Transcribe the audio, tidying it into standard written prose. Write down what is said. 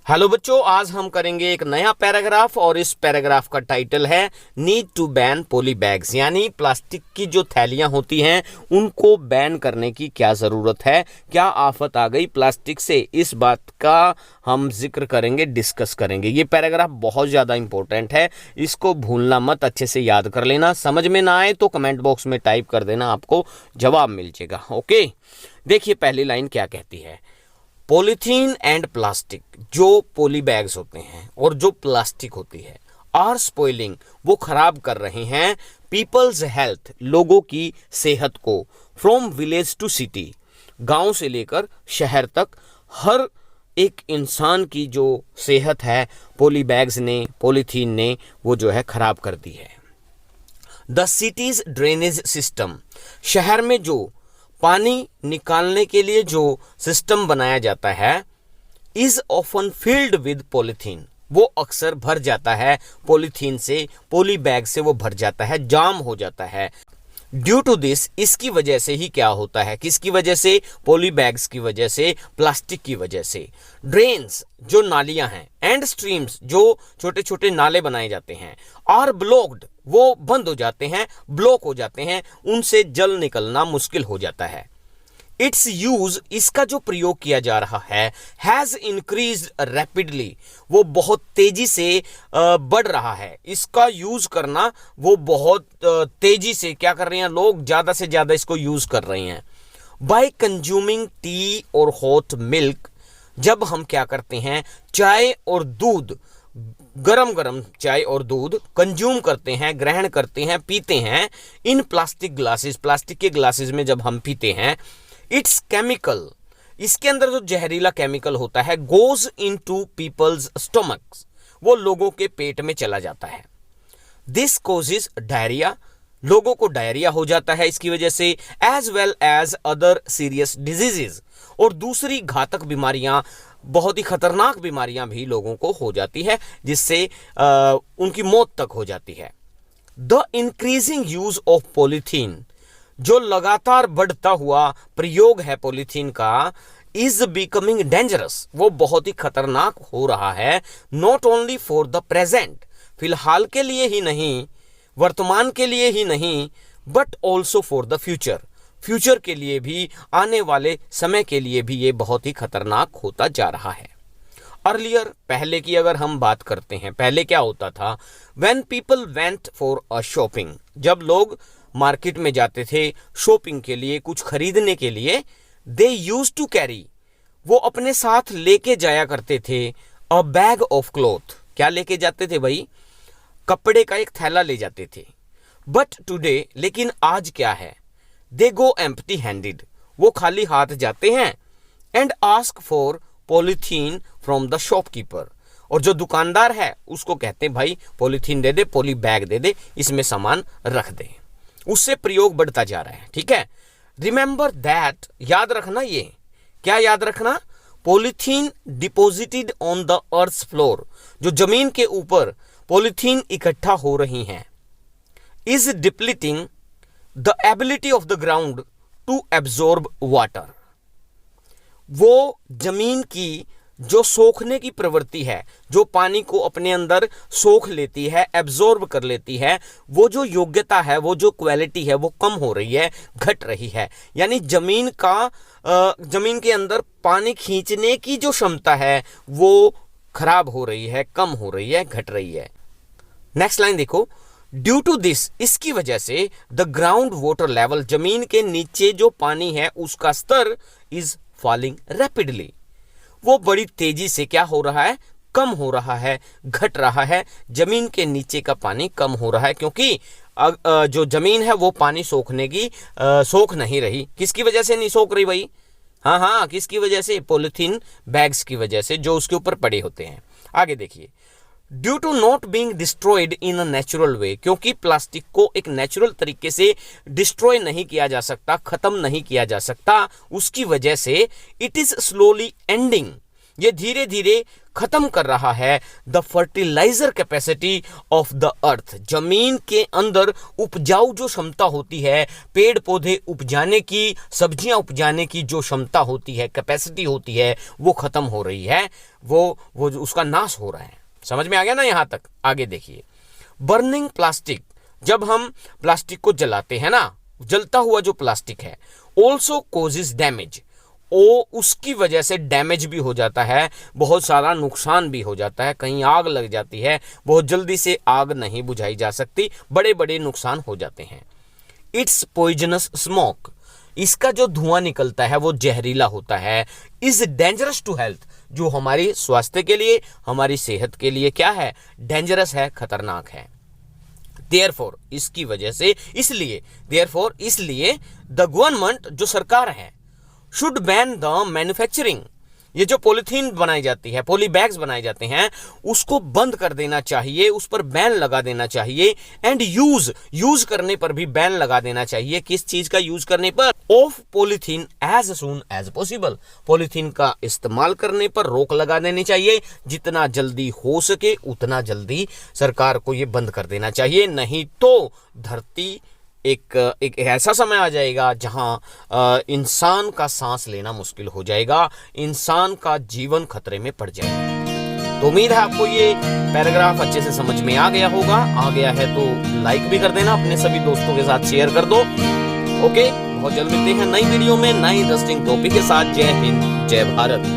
Hello बच्चों, आज हम करेंगे एक नया पैराग्राफ और इस पैराग्राफ का टाइटल है need to ban poly bags, यानी प्लास्टिक की जो थैलियां होती हैं उनको बैन करने की क्या ज़रूरत है, क्या आफत आ गई प्लास्टिक से, इस बात का हम जिक्र करेंगे, डिस्कस करेंगे। ये पैराग्राफ बहुत ज़्यादा इंपॉर्टेंट है, इसको भूलना मत, अच्छे से याद कर लेना। समझ में ना आए तो कमेंट बॉक्स में टाइप कर देना, आपको जवाब मिल जाएगा। ओके, देखिए पहली लाइन क्या कहती है। पॉलीथीन एंड प्लास्टिक, जो पॉली बैग्स होते हैं और जो प्लास्टिक होती है, आर स्पॉइलिंग, वो खराब कर रहे हैं पीपल्स हेल्थ, लोगों की सेहत को, फ्रॉम विलेज टू सिटी, गांव से लेकर शहर तक हर एक इंसान की जो सेहत है पॉली बैग्स ने, पॉलीथीन ने वो जो है खराब कर दी है। द सिटीज ड्रेनेज सिस्टम, शहर में जो पानी निकालने के लिए जो सिस्टम बनाया जाता है, is often filled with polythene, वो अक्सर भर जाता है पॉलीथीन से, पॉली बैग से वो भर जाता है, जाम हो जाता है। ड्यू टू दिस, इसकी वजह से ही क्या होता है, किसकी वजह से, पॉली बैग्स की वजह से, प्लास्टिक की वजह से। ड्रेन्स, जो नालियां हैं, एंड स्ट्रीम्स, जो छोटे छोटे नाले बनाए जाते हैं, आर ब्लॉक्ड, वो बंद हो जाते हैं, ब्लॉक हो जाते हैं, उनसे जल निकलना मुश्किल हो जाता है। इट्स यूज, इसका जो प्रयोग किया जा रहा है, हैज इंक्रीज रैपिडली, वो बहुत तेजी से बढ़ रहा है। इसका यूज करना वो बहुत तेजी से क्या कर रहे हैं, लोग ज्यादा से ज्यादा इसको यूज कर रहे हैं। बाय कंज्यूमिंग टी और हॉट मिल्क, जब हम क्या करते हैं, चाय और दूध, गरम गरम चाय और दूध कंज्यूम करते हैं, ग्रहण करते हैं, पीते हैं, इन प्लास्टिक ग्लासेस, प्लास्टिक के ग्लासेस में जब हम पीते हैं, इट्स केमिकल, इसके अंदर जो जहरीला केमिकल होता है, गोज इनटू पीपल्स स्टोमक्स, वो लोगों के पेट में चला जाता है। दिस कोजेस डायरिया, लोगों को डायरिया हो जाता है इसकी वजह से, as well as other serious diseases, और दूसरी घातक बीमारियां, बहुत ही खतरनाक बीमारियां भी लोगों को हो जाती है, जिससे उनकी मौत तक हो जाती है। The increasing use of polythene, जो लगातार बढ़ता हुआ प्रयोग है पॉलीथीन का, इज बिकमिंग डेंजरस, वो बहुत ही खतरनाक हो रहा है। Not only for the present, फिलहाल के लिए ही नहीं, वर्तमान के लिए ही नहीं, but also for the future, future के लिए भी, आने वाले समय के लिए भी ये बहुत ही खतरनाक होता जा रहा है। अर्लियर, पहले की अगर हम बात करते हैं, पहले क्या होता था, when people went for a shopping, जब लोग मार्केट में जाते थे शॉपिंग के लिए, कुछ खरीदने के लिए, दे यूज टू कैरी, वो अपने साथ लेके जाया करते थे, अ बैग ऑफ क्लॉथ, क्या लेके जाते थे भाई, कपड़े का एक थैला ले जाते थे। बट टुडे, लेकिन आज क्या है, दे गो एम्प्टी हैंडेड, वो खाली हाथ जाते हैं, and ask for polythene from the shopkeeper, और जो दुकानदार है उसको कहते हैं भाई पॉलीथीन दे दे, पॉली बैग दे दे, इसमें सामान रख दे। उससे प्रयोग बढ़ता जा रहा है, ठीक है। रिमेंबर दैट, याद रखना, ये क्या याद रखना, polythene deposited on the earth floor, जो जमीन के ऊपर पॉलीथीन इकट्ठा हो रही हैं, is depleting the ability of the ground to absorb water, वो जमीन की जो सोखने की प्रवृत्ति है, जो पानी को अपने अंदर सोख लेती है, एब्जॉर्ब कर लेती है, वो जो योग्यता है, वो जो क्वालिटी है, वो कम हो रही है, घट रही है। यानी जमीन के अंदर पानी खींचने की जो क्षमता है वो खराब हो रही है, कम हो रही है, घट रही है। नेक्स्ट लाइन देखो, ड्यू टू दिस, इसकी वजह से, द ग्राउंड वाटर लेवल, जमीन के नीचे जो पानी है उसका स्तर, इज फॉलिंग रैपिडली, वो बड़ी तेजी से क्या हो रहा है, कम हो रहा है, घट रहा है, जमीन के नीचे का पानी कम हो रहा है, क्योंकि जो जमीन है वो पानी सोख नहीं रही। किसकी वजह से नहीं सोख रही भाई, हाँ, किसकी वजह से, पॉलीथीन बैग्स की वजह से, जो उसके ऊपर पड़े होते हैं। आगे देखिए, due to not being destroyed in a natural way, क्योंकि प्लास्टिक को एक नेचुरल तरीके से डिस्ट्रॉय नहीं किया जा सकता, खत्म नहीं किया जा सकता, उसकी वजह से इट इज स्लोली एंडिंग, ये धीरे धीरे खत्म कर रहा है the fertiliser capacity of the earth, जमीन के अंदर उपजाऊ जो क्षमता होती है, पेड़ पौधे उपजाने की, सब्जियां उपजाने की जो क्षमता होती है, कैपेसिटी होती है, वो खत्म हो रही है। वो जो उसका नाश हो रहा है। समझ में आ गया ना यहाँ तक? आगे देखिए, बर्निंग प्लास्टिक, जब हम प्लास्टिक को जलाते हैं ना, जलता हुआ जो प्लास्टिक है, ऑल्सो कोजेज डैमेज, उसकी वजह से डैमेज भी हो जाता है, बहुत सारा नुकसान भी हो जाता है, कहीं आग लग जाती है, बहुत जल्दी से आग नहीं बुझाई जा सकती, बड़े बड़े नुकसान हो जाते हैं। इट्स पॉइजनस स्मोक, इसका जो धुआं निकलता है वो जहरीला होता है। इज डेंजरस टू हेल्थ, जो हमारी स्वास्थ्य के लिए, हमारी सेहत के लिए क्या है? डेंजरस है, खतरनाक है। देयरफॉर, इसकी वजह से, इसलिए, देयरफॉर इसलिए, द गवर्नमेंट, जो सरकार है, शुड बैन द मैन्युफैक्चरिंग, ये जो पॉलीथीन बनाई जाती है, पॉली बैग्स बनाए जाते हैं, उसको बंद कर देना चाहिए, उस पर बैन लगा देना चाहिए। एंड यूज करने पर भी बैन लगा देना चाहिए। किस चीज का यूज करने पर? Of polythene as soon as possible, polythene का इस्तेमाल करने पर रोक लगा देनी चाहिए। जितना जल्दी हो सके उतना जल्दी सरकार को ये बंद कर देना चाहिए, नहीं तो धरती एक ऐसा समय आ जाएगा जहां इंसान का सांस लेना मुश्किल हो जाएगा, इंसान का जीवन खतरे में पड़ जाएगा। तो उम्मीद है आपको ये पैराग्राफ अच्छे से समझ में आ गया होगा। आ गया है तो लाइक भी कर देना, अपने सभी दोस्तों के साथ शेयर कर दो। ओके, बहुत जल्द मिलते हैं नई वीडियो में नई इंटरेस्टिंग टॉपिक के साथ। जय हिंद, जय भारत।